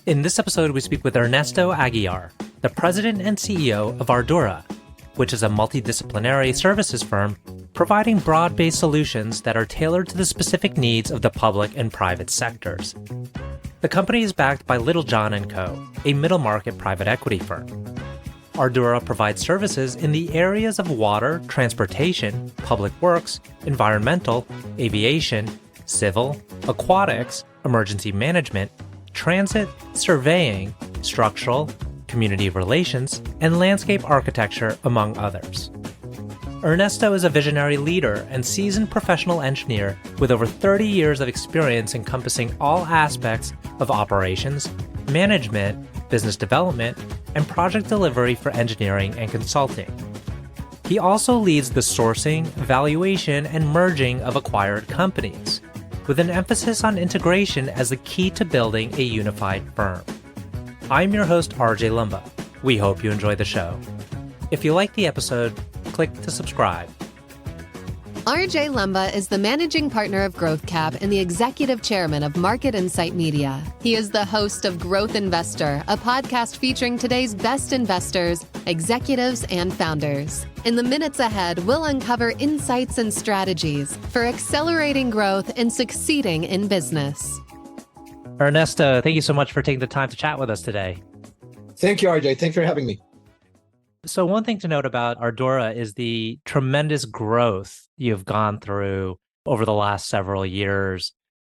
In this episode, we speak with Ernesto Aguilar, the president and CEO of Ardurra, which is a multidisciplinary services firm providing broad-based solutions that are tailored to the specific needs of the public and private sectors. The company is backed by Littlejohn Co, a middle-market private equity firm. Ardurra provides services in the areas of water, transportation, public works, environmental, aviation, civil, aquatics, emergency management, transit, surveying, structural, community relations, and landscape architecture, among others. Ernesto is a visionary leader and seasoned professional engineer with over 30 years of experience encompassing all aspects of operations, management, business development, and project delivery for engineering and consulting. He also leads the sourcing, valuation, and merging of acquired companies, with an emphasis on integration as the key to building a unified firm. I'm your host, RJ Lumba. We hope you enjoy the show. If you like the episode, click to subscribe. RJ Lumba is the managing partner of Growth Cap and the executive chairman of Market Insight Media. He is the host of Growth Investor, a podcast featuring today's best investors, executives, and founders. In the minutes ahead, we'll uncover insights and strategies for accelerating growth and succeeding in business. Ernesto, thank you so much for taking the time to chat with us today. Thank you, RJ. Thanks for having me. So one thing to note about Ardurra is the tremendous growth you've gone through over the last several years.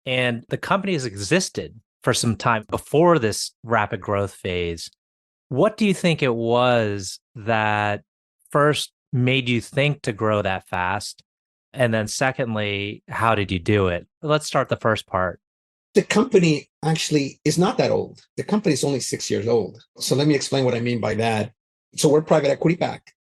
And the company has existed for some time before this rapid growth phase. What do you think it was that first made you think to grow that fast? And then secondly, how did you do it? Let's start the first part. The company actually is not that old. The company is only 6 years old. So let me explain what I mean by that. So we're private equity backed.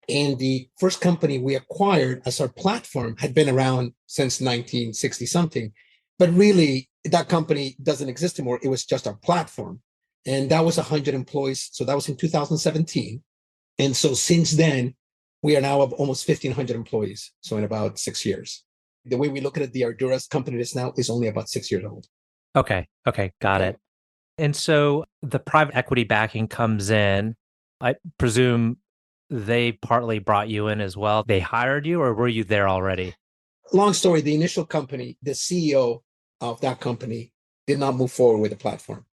And the first company we acquired as our platform had been around since 1960 something. But really, that company doesn't exist anymore. It was just our platform. And that was 100 employees. So that was in 2017. And so since then, we are now of almost 1,500 employees. So in about 6 years. The way we look at it, the Ardurra company is now is only about 6 years old. Okay, got it. And so the private equity backing comes in. I presume they partly brought you in as well. They hired you, or were you there already? Long story, the initial company, the CEO of that company did not move forward with the platform.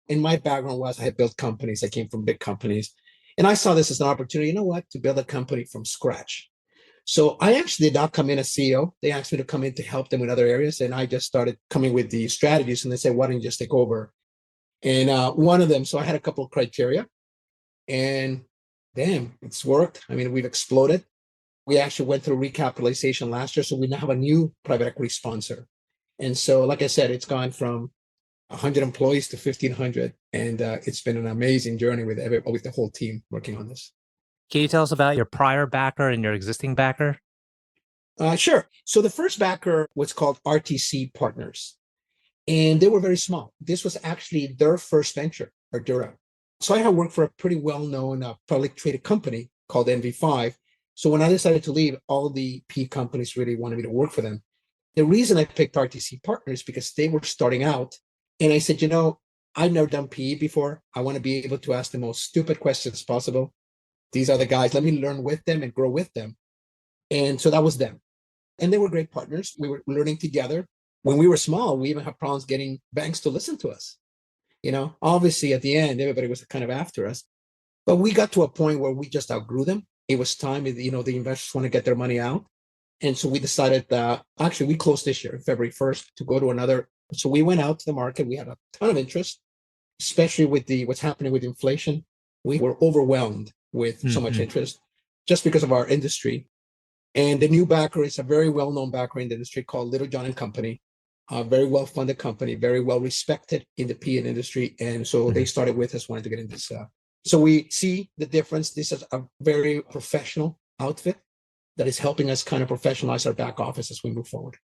And my background was I had built companies. I came from big companies. And I saw this as an opportunity, you know what, to build a company from scratch. So I actually did not come in as CEO. They asked me to come in to help them in other areas. And I just started coming with the strategies. And they said, why don't you just take over? And one of them, so I had a couple of criteria. And damn, it's worked. I mean, we've exploded. We actually went through recapitalization last year. So we now have a new private equity sponsor. And so, like I said, it's gone from 100 employees to 1,500. And it's been an amazing journey with the whole team working on this. Can you tell us about your prior backer and your existing backer? Sure. So the first backer was called RTC Partners. And they were very small. This was actually their first venture, Ardurra. So I had worked for a pretty well-known public traded company called NV5. So when I decided to leave, all the PE companies really wanted me to work for them. The reason I picked RTC Partners because they were starting out. And I said, I've never done PE before. I want to be able to ask the most stupid questions possible. These are the guys. Let me learn with them and grow with them. And so that was them. And they were great partners. We were learning together. When we were small, we even had problems getting banks to listen to us. Obviously at the end, everybody was kind of after us, but we got to a point where we just outgrew them. It was time, the investors want to get their money out. And so we decided that actually we closed this year, February 1st, to go to another. So we went out to the market. We had a ton of interest, especially with what's happening with inflation. We were overwhelmed with so much interest just because of our industry. And the new backer is a very well-known backer in the industry called Littlejohn Company. A very well-funded company, very well-respected in the PE industry. And so they started with us, wanting to get into this. So we see the difference. This is a very professional outfit that is helping us kind of professionalize our back office as we move forward.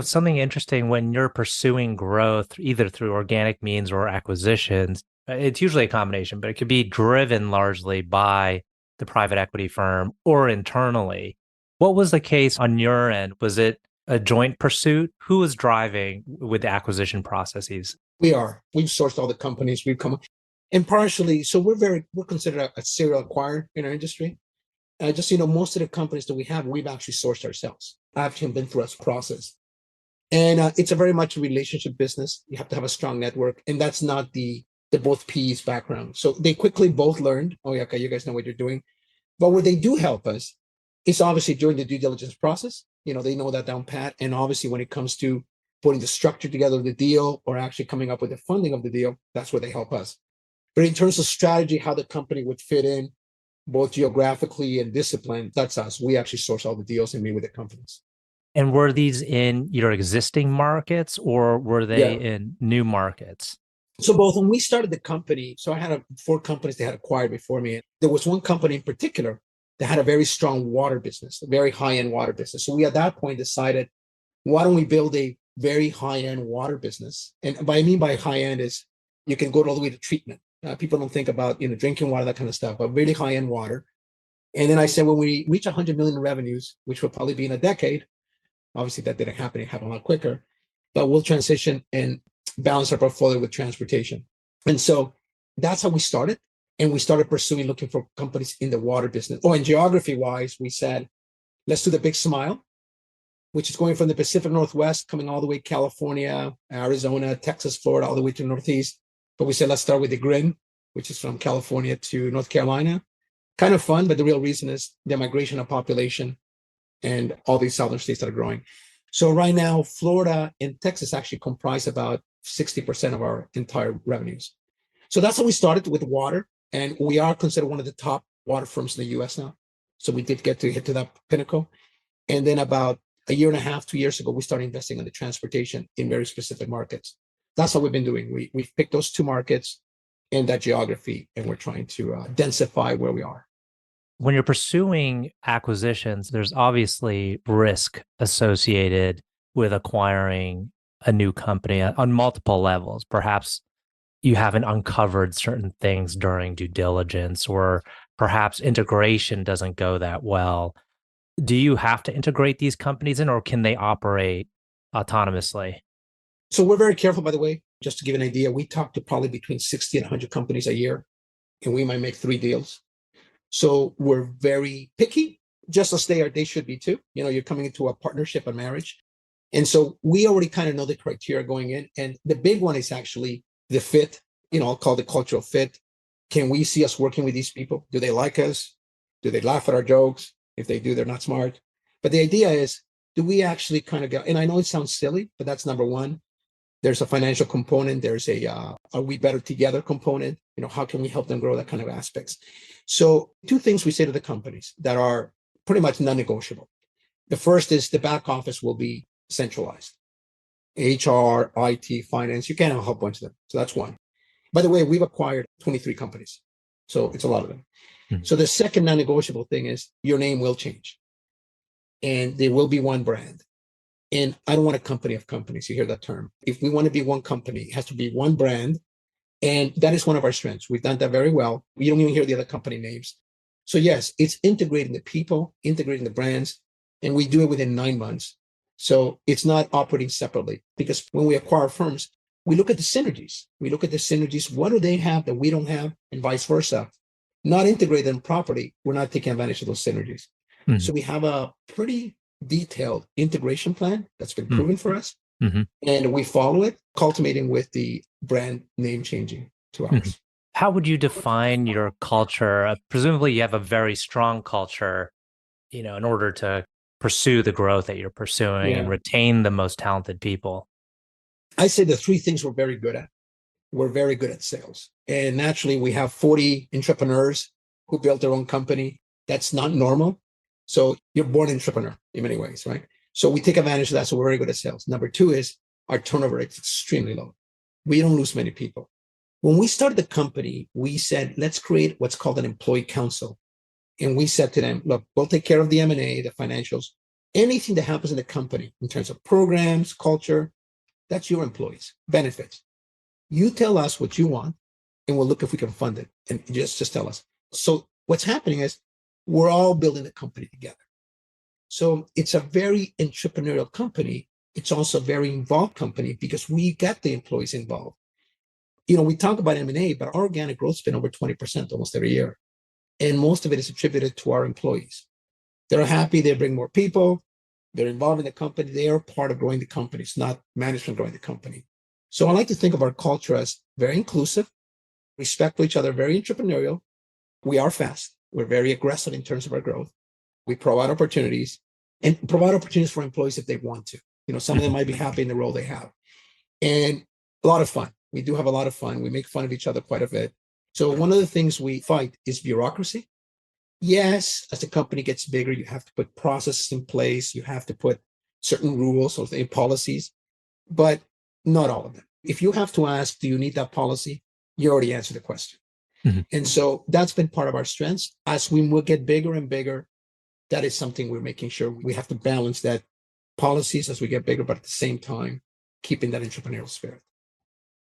Something interesting when you're pursuing growth, either through organic means or acquisitions, it's usually a combination, but it could be driven largely by the private equity firm or internally. What was the case on your end? Was it a joint pursuit? Who was driving with the acquisition processes? We've sourced all the companies. We've come, and partially, so we're considered a serial acquirer in our industry. Just, most of the companies that we have, we've actually sourced ourselves. I've actually been through a process. And it's a very much a relationship business. You have to have a strong network. And that's not the both P's background. So they quickly both learned, oh, yeah, okay, you guys know what you're doing. But where they do help us is obviously during the due diligence process. They know that down pat. And obviously when it comes to putting the structure together of the deal or actually coming up with the funding of the deal, that's where they help us. But in terms of strategy, how the company would fit in, both geographically and discipline, that's us. We actually source all the deals and meet with the companies. And were these in your existing markets or were they in new markets? So both. When we started the company, so I had 4 companies that had acquired before me. There was one company in particular that had a very strong water business, a very high-end water business. So we at that point decided, why don't we build a very high-end water business? And what I mean by high-end is you can go all the way to treatment. People don't think about drinking water, that kind of stuff, but really high-end water. And then I said, when we reach 100 million in revenues, which will probably be in a decade, obviously that didn't happen, it happened a lot quicker, but we'll transition and balance our portfolio with transportation. And so that's how we started. And we started looking for companies in the water business. Oh, and geography wise, we said, let's do the big smile, which is going from the Pacific Northwest, coming all the way California, Arizona, Texas, Florida, all the way to the Northeast. But we said, let's start with the grin, which is from California to North Carolina. Kind of fun, but the real reason is the migration of population and all these southern states that are growing. So right now, Florida and Texas actually comprise about 60% of our entire revenues. So that's how we started with water. And we are considered one of the top water firms in the US now. So we did hit to that pinnacle. And then about a year and a half, 2 years ago, we started investing in the transportation in very specific markets. That's what we've been doing. We've picked those 2 markets in that geography, and we're trying to densify where we are. When you're pursuing acquisitions, there's obviously risk associated with acquiring a new company on multiple levels. Perhaps you haven't uncovered certain things during due diligence, or perhaps integration doesn't go that well. Do you have to integrate these companies in, or can they operate autonomously? So we're very careful, by the way. Just to give an idea, we talk to probably between 60 and 100 companies a year, and we might make 3 deals. So we're very picky, just as they should be too. You're coming into a partnership, a marriage. And so we already kind of know the criteria going in. And the big one is actually the fit, I'll call it the cultural fit. Can we see us working with these people? Do they like us? Do they laugh at our jokes? If they do, they're not smart. But the idea is, do we actually kind of go, and I know it sounds silly, but that's number one. There's a financial component. There's are we better together component? How can we help them grow, that kind of aspects? So 2 things we say to the companies that are pretty much non-negotiable. The first is the back office will be centralized. HR, IT, finance, you can't have a whole bunch of them. So that's one. By the way, we've acquired 23 companies. So it's a lot of them. Mm-hmm. So the second non-negotiable thing is your name will change. And there will be one brand. And I don't want a company of companies. You hear that term. If we want to be one company, it has to be one brand. And that is one of our strengths. We've done that very well. You don't even hear the other company names. So yes, it's integrating the people, integrating the brands, and we do it within 9 months. So it's not operating separately, because when we acquire firms, we look at the synergies. What do they have that we don't have, and vice versa. Not integrate them properly, we're not taking advantage of those synergies. Mm-hmm. So we have a pretty detailed integration plan that's been proven for us. Mm-hmm. And we follow it, culminating with the brand name changing to ours. Mm-hmm. How would you define your culture? Presumably you have a very strong culture, in order to pursue the growth that you're pursuing and retain the most talented people. I say the 3 things we're very good at. We're very good at sales. And naturally, we have 40 entrepreneurs who built their own company. That's not normal. So you're born entrepreneur in many ways, right? So we take advantage of that. So we're very good at sales. Number 2 is our turnover rate is extremely low. We don't lose many people. When we started the company, we said, let's create what's called an employee council. And we said to them, look, we'll take care of the M&A, the financials, anything that happens in the company in terms of programs, culture, that's your employees, benefits. You tell us what you want, and we'll look if we can fund it. And just tell us. So what's happening is we're all building the company together. So it's a very entrepreneurial company. It's also a very involved company because we get the employees involved. We talk about M&A, but our organic growth's been over 20% almost every year. And most of it is attributed to our employees. They're happy, they bring more people, they're involved in the company, they are part of growing the company. It's not management growing the company. So I like to think of our culture as very inclusive, respect for each other, very entrepreneurial. We are fast. We're very aggressive in terms of our growth. We provide opportunities and provide opportunities for employees if they want to. Some of them might be happy in the role they have. And a lot of fun. We do have a lot of fun. We make fun of each other quite a bit. So one of the things we fight is bureaucracy. Yes, as the company gets bigger, you have to put processes in place. You have to put certain rules or policies, but not all of them. If you have to ask, do you need that policy? You already answered the question. Mm-hmm. And so that's been part of our strengths. As we will get bigger and bigger, that is something we're making sure we have to balance that policies as we get bigger, but at the same time, keeping that entrepreneurial spirit.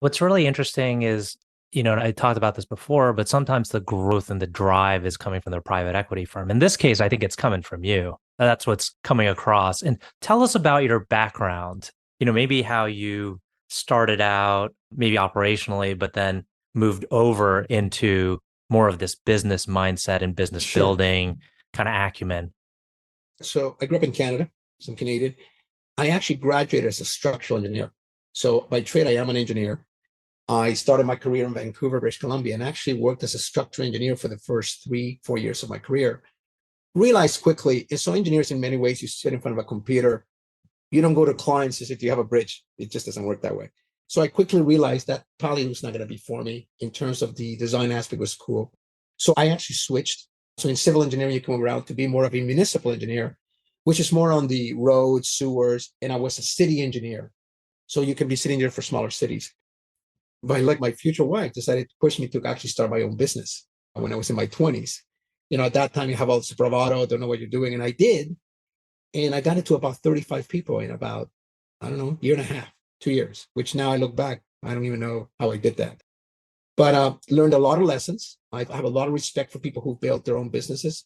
What's really interesting is, I talked about this before, but sometimes the growth and the drive is coming from their private equity firm. In this case, I think it's coming from you. That's what's coming across. And tell us about your background, maybe how you started out, maybe operationally, but then moved over into more of this business mindset and business building kind of acumen. So I grew up in Canada, so I'm Canadian. I actually graduated as a structural engineer. So by trade, I am an engineer. I started my career in Vancouver, British Columbia, and actually worked as a structural engineer for the first 3-4 years of my career. Realized quickly, so engineers in many ways, you sit in front of a computer. You don't go to clients and say, do you have a bridge? It just doesn't work that way. So I quickly realized that probably was not going to be for me in terms of the design aspect was cool. So I actually switched. So in civil engineering, you come around to be more of a municipal engineer, which is more on the roads, sewers, and I was a city engineer. So you can be sitting there for smaller cities. But like my future wife decided to push me to actually start my own business when I was in my 20s. At that time you have all this bravado, don't know what you're doing. And I did. And I got it to about 35 people in about, year and a half, 2 years, which now I look back, I don't even know how I did that. But learned a lot of lessons. I have a lot of respect for people who built their own businesses.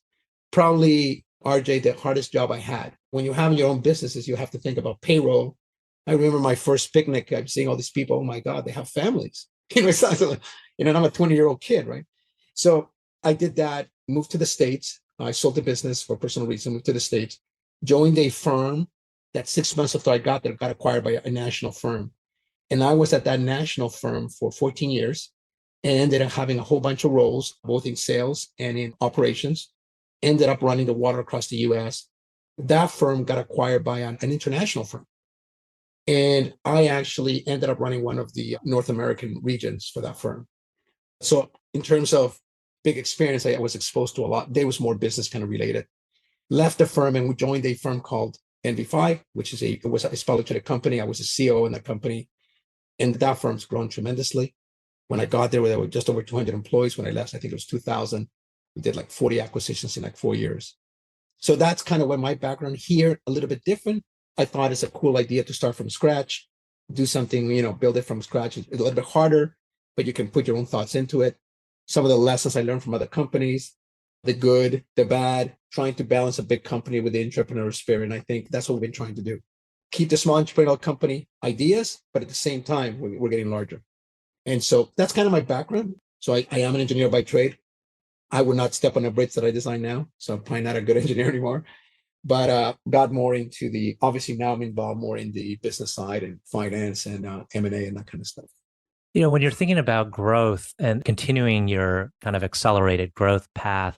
Probably, RJ, the hardest job I had. When you have your own businesses, you have to think about payroll. I remember my first picnic, I'm seeing all these people, oh my God, they have families. And I'm a 20-year-old kid, right? So I did that, moved to the States. I sold the business for personal reasons, moved to the States, joined a firm that 6 months after I got there, got acquired by a national firm. And I was at that national firm for 14 years and ended up having a whole bunch of roles, both in sales and in operations, ended up running the water across the US. That firm got acquired by an international firm. And I actually ended up running one of the North American regions for that firm. So in terms of big experience, I was exposed to a lot. There was more business kind of related. Left the firm and we joined a firm called NV5, which is it was a public company. I was a CEO in that company. And that firm's grown tremendously. When I got there were just over 200 employees. When I left, I think it was 2,000. We did like 40 acquisitions in like 4 years. So that's kind of where my background here, a little bit different. I thought it's a cool idea to start from scratch, do something, build it from scratch. It's a little bit harder, but you can put your own thoughts into it. Some of the lessons I learned from other companies, the good, the bad, trying to balance a big company with the entrepreneurial spirit. And I think that's what we've been trying to do. Keep the small entrepreneurial company ideas, but at the same time, we're getting larger. And so that's kind of my background. So I am an engineer by trade. I would not step on a bridge that I design now. So I'm probably not a good engineer anymore. But got more into obviously now I'm involved more in the business side and finance and M&A and that kind of stuff. When you're thinking about growth and continuing your kind of accelerated growth path,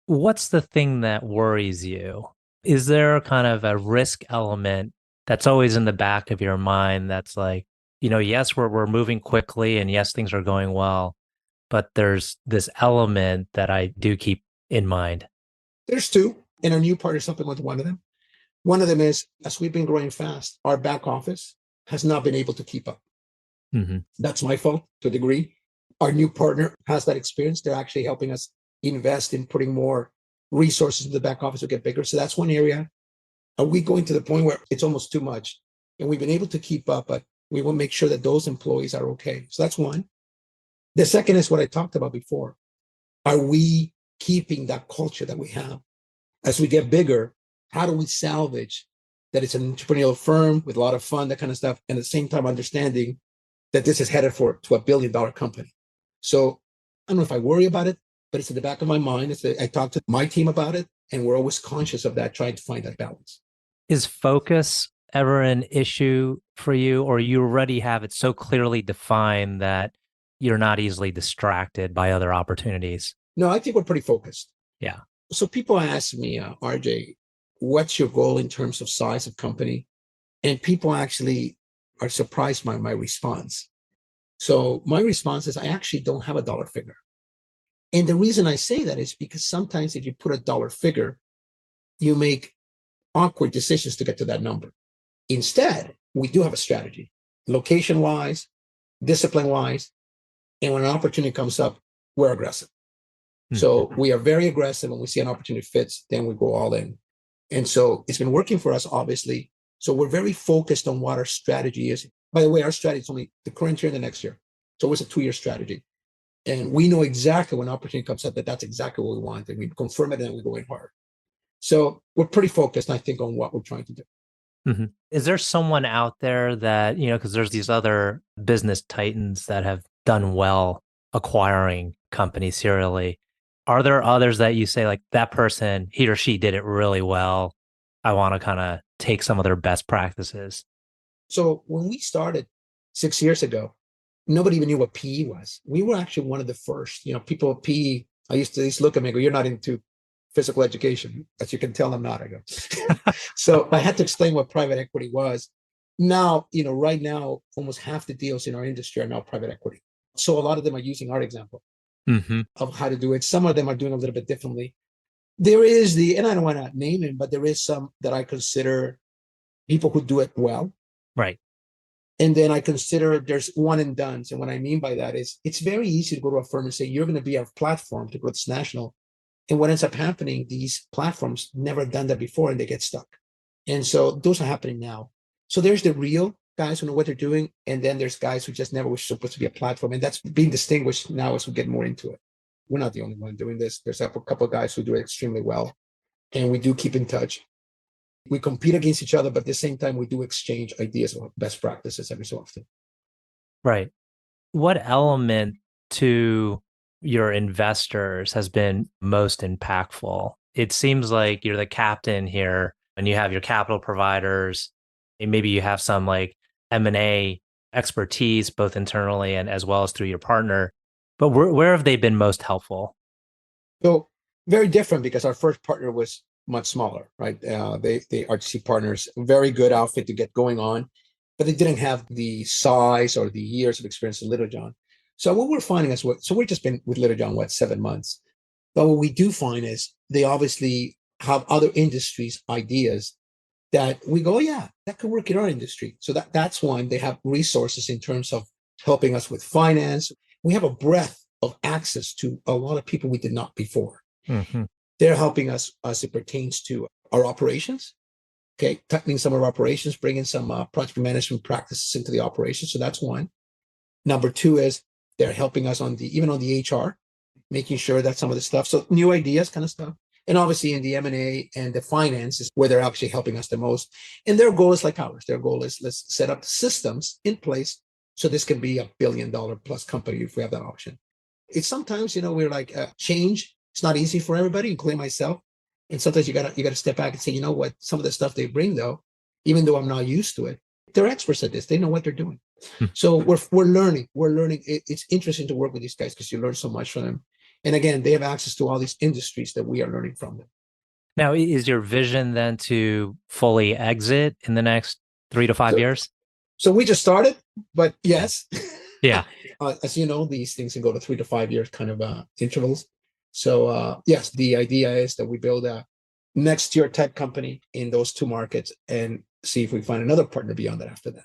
what's the thing that worries you? Is there kind of a risk element that's always in the back of your mind that's like, yes, we're moving quickly and yes, things are going well, but there's this element that I do keep in mind? There's two. And our new partner is something with one of them. One of them is, as we've been growing fast, our back office has not been able to keep up. Mm-hmm. That's my fault to a degree. Our new partner has that experience. They're actually helping us invest in putting more resources in the back office to get bigger. So that's one area. Are we going to the point where it's almost too much? And we've been able to keep up, but we will make sure that those employees are okay. So that's one. The second is what I talked about before. Are we keeping that culture that we have? As we get bigger, how do we salvage that it's an entrepreneurial firm with a lot of fun, that kind of stuff, and at the same time understanding that this is headed to $1 billion company. So I don't know if I worry about it, but it's in the back of my mind. I talk to my team about it, and we're always conscious of that, trying to find that balance. Is focus ever an issue for you, or you already have it so clearly defined that you're not easily distracted by other opportunities? No, I think we're pretty focused. Yeah. So people ask me, RJ, what's your goal in terms of size of company? And people actually are surprised by my response. So my response is I actually don't have a dollar figure. And the reason I say that is because sometimes if you put a dollar figure, you make awkward decisions to get to that number. Instead, we do have a strategy, location-wise, discipline-wise, and when an opportunity comes up, we're aggressive. So we are very aggressive. When we see an opportunity fits, then we go all in. And so it's been working for us, obviously. So we're very focused on what our strategy is. By the way, our strategy is only the current year and the next year. So it's a 2-year strategy. And we know exactly when an opportunity comes up that that's exactly what we want. And we confirm it and then we go in hard. So we're pretty focused, I think, on what we're trying to do. Is there someone out there that, because there's these other business titans that have done well acquiring companies serially. Are there others that you say like that person, he or she did it really well? I want to kind of take some of their best practices. So when we started 6 years ago, nobody even knew what PE was. We were actually one of the first. People with PE, I used to look at me and go, "You're not into physical education." As you can tell, I'm not. I go. So I had to explain what private equity was. Now, right now, almost half the deals in our industry are now private equity. So a lot of them are using our example of how to do it. Some of them are doing a little bit differently. There is and I don't want to name it, but there is some that I consider people who do it well. Right. And then I consider there's one and dones. And what I mean by that is it's very easy to go to a firm and say, you're going to be our platform to grow this national. And what ends up happening, these platforms never done that before and they get stuck. And so those are happening now. So there's the real guys who know what they're doing. And then there's guys who just never were supposed to be a platform. And that's being distinguished now as we get more into it. We're not the only one doing this. There's a couple of guys who do it extremely well. And we do keep in touch. We compete against each other, but at the same time, we do exchange ideas of best practices every so often. Right. What element to your investors has been most impactful? It seems like you're the captain here and you have your capital providers, and maybe you have some like M&A expertise, both internally and as well as through your partner. But where have they been most helpful? So very different because our first partner was much smaller, right? They RTC Partners, very good outfit to get going on, but they didn't have the size or the years of experience in Littlejohn. So what we're finding is so we've just been with Littlejohn, 7 months. But what we do find is they obviously have other industries, ideas that we go, yeah, that could work in our industry. So that's one. They have resources in terms of helping us with finance. We have a breadth of access to a lot of people we did not before. They're helping us as it pertains to our operations. Okay, tightening some of our operations, bringing some project management practices into the operations. So that's one. Number two is they're helping us even on the HR, making sure that some of the stuff, so new ideas kind of stuff. And obviously in the M&A and the finance is where they're actually helping us the most. And their goal is like ours. Their goal is let's set up systems in place so this can be $1 billion plus company if we have that option. It's sometimes, we're like change. It's not easy for everybody, including myself. And sometimes you gotta step back and say, you know what, some of the stuff they bring though, even though I'm not used to it, they're experts at this. They know what they're doing. So we're learning. It's interesting to work with these guys because you learn so much from them. And again, they have access to all these industries that we are learning from them. Now, is your vision then to fully exit in the next 3 to 5 years? So we just started, but yes. Yeah. As you know, these things can go to 3 to 5 years kind of intervals. So yes, the idea is that we build a next tier type company in those two markets and see if we find another partner beyond that after that.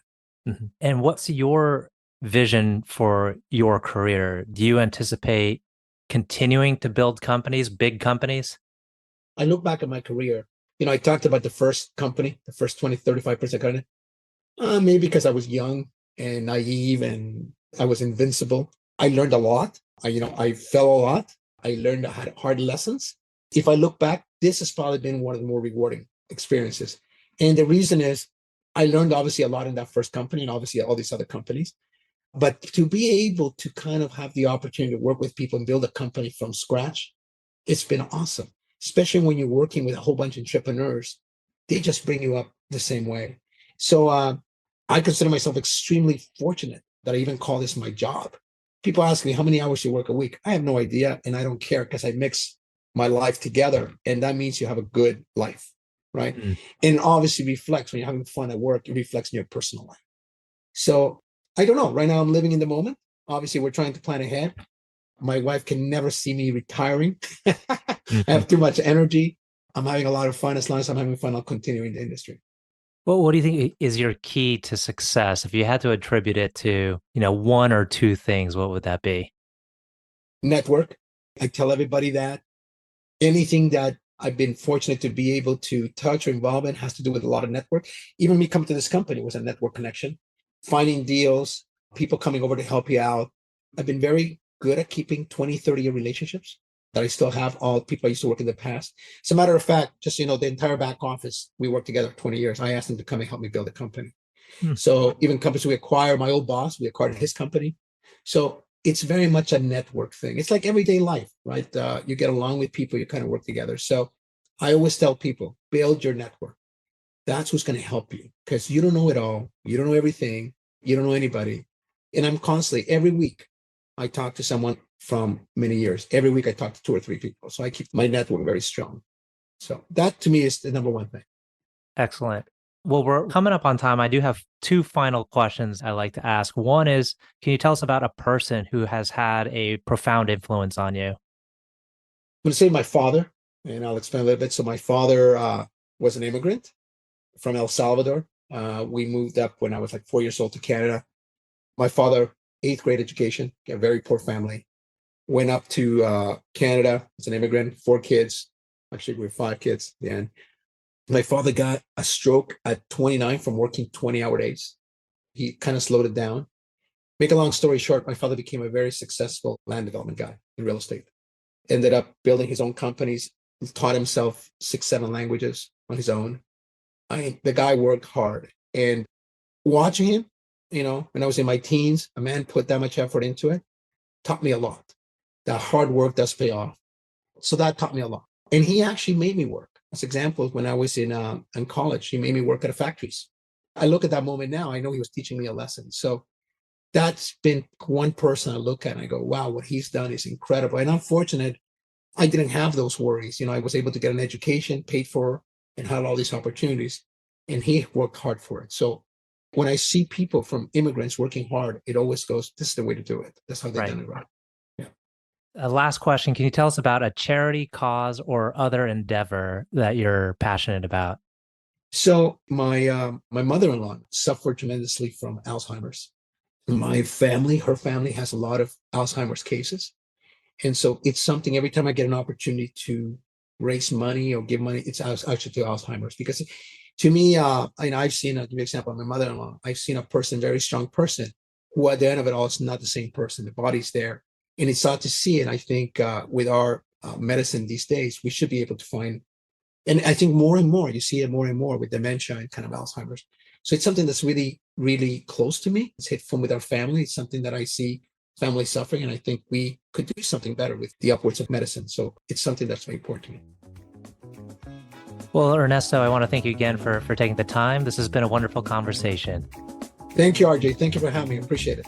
And what's your vision for your career? Do you anticipate continuing to build companies, big companies? I look back at my career. I talked about the first company, the first 20, 35% company. Maybe because I was young and naive and I was invincible. I learned a lot. I fell a lot. I learned hard lessons. If I look back, this has probably been one of the more rewarding experiences. And the reason is I learned obviously a lot in that first company and obviously all these other companies. But to be able to kind of have the opportunity to work with people and build a company from scratch, it's been awesome, especially when you're working with a whole bunch of entrepreneurs. They just bring you up the same way. So I consider myself extremely fortunate that I even call this my job. People ask me how many hours you work a week. I have no idea, and I don't care because I mix my life together, and that means you have a good life, right? Mm. And it obviously reflects when you're having fun at work, it reflects in your personal life. So I don't know. Right now, I'm living in the moment. Obviously, we're trying to plan ahead. My wife can never see me retiring. I have too much energy. I'm having a lot of fun. As long as I'm having fun, I'll continue in the industry. Well, what do you think is your key to success? If you had to attribute it to, one or two things, what would that be? Network. I tell everybody that anything that I've been fortunate to be able to touch or involve in has to do with a lot of network. Even me coming to this company was a network connection, finding deals, people coming over to help you out. I've been very good at keeping 20, 30-year relationships that I still have, all people I used to work in the past. As a matter of fact, just, the entire back office, we worked together 20 years. I asked them to come and help me build a company. So even companies we acquire, my old boss, we acquired his company. So it's very much a network thing. It's like everyday life, right? You get along with people, you kind of work together. So I always tell people, build your network. That's who's going to help you, because you don't know it all. You don't know everything. You don't know anybody. And I'm constantly, every week, I talk to someone from many years. Every week I talk to 2 or 3 people. So I keep my network very strong. So that to me is the number one thing. Excellent. Well, we're coming up on time. I do have two final questions I like to ask. One is, can you tell us about a person who has had a profound influence on you? I'm going to say my father, and I'll explain a little bit. So my father was an immigrant from El Salvador. We moved up when I was like 4 years old to Canada. My father, 8th grade education, a very poor family. Went up to Canada as an immigrant, 4 kids. Actually, we were 5 kids then. My father got a stroke at 29 from working 20-hour days. He kind of slowed it down. Make a long story short, my father became a very successful land development guy in real estate. Ended up building his own companies, taught himself 6, 7 languages on his own. The guy worked hard. And watching him, when I was in my teens, a man put that much effort into it, taught me a lot. That hard work does pay off. So that taught me a lot. And he actually made me work. As examples, when I was in college, he made me work at the factories. I look at that moment now, I know he was teaching me a lesson. So that's been one person I look at and I go, wow, what he's done is incredible. And I'm fortunate I didn't have those worries. I was able to get an education paid for and had all these opportunities. And he worked hard for it. So when I see people from immigrants working hard, it always goes, this is the way to do it. That's how they've done it right. Last question. Can you tell us about a charity, cause, or other endeavor that you're passionate about? So my mother-in-law suffered tremendously from Alzheimer's. My family, her family has a lot of Alzheimer's cases. And so it's something every time I get an opportunity to raise money or give money, it's actually to Alzheimer's. Because to me, I've seen, I'll give you an example, my mother-in-law, I've seen a person, very strong person, who at the end of it all is not the same person. The body's there. And it's sad to see it. I think with our medicine these days, we should be able to find, and I think more and more, you see it more and more with dementia and kind of Alzheimer's. So it's something that's really, really close to me. It's hit home with our family. It's something that I see family suffering, and I think we could do something better with the upwards of medicine. So it's something that's very important to me. Well, Ernesto, I want to thank you again for taking the time. This has been a wonderful conversation. Thank you, RJ. Thank you for having me. I appreciate it.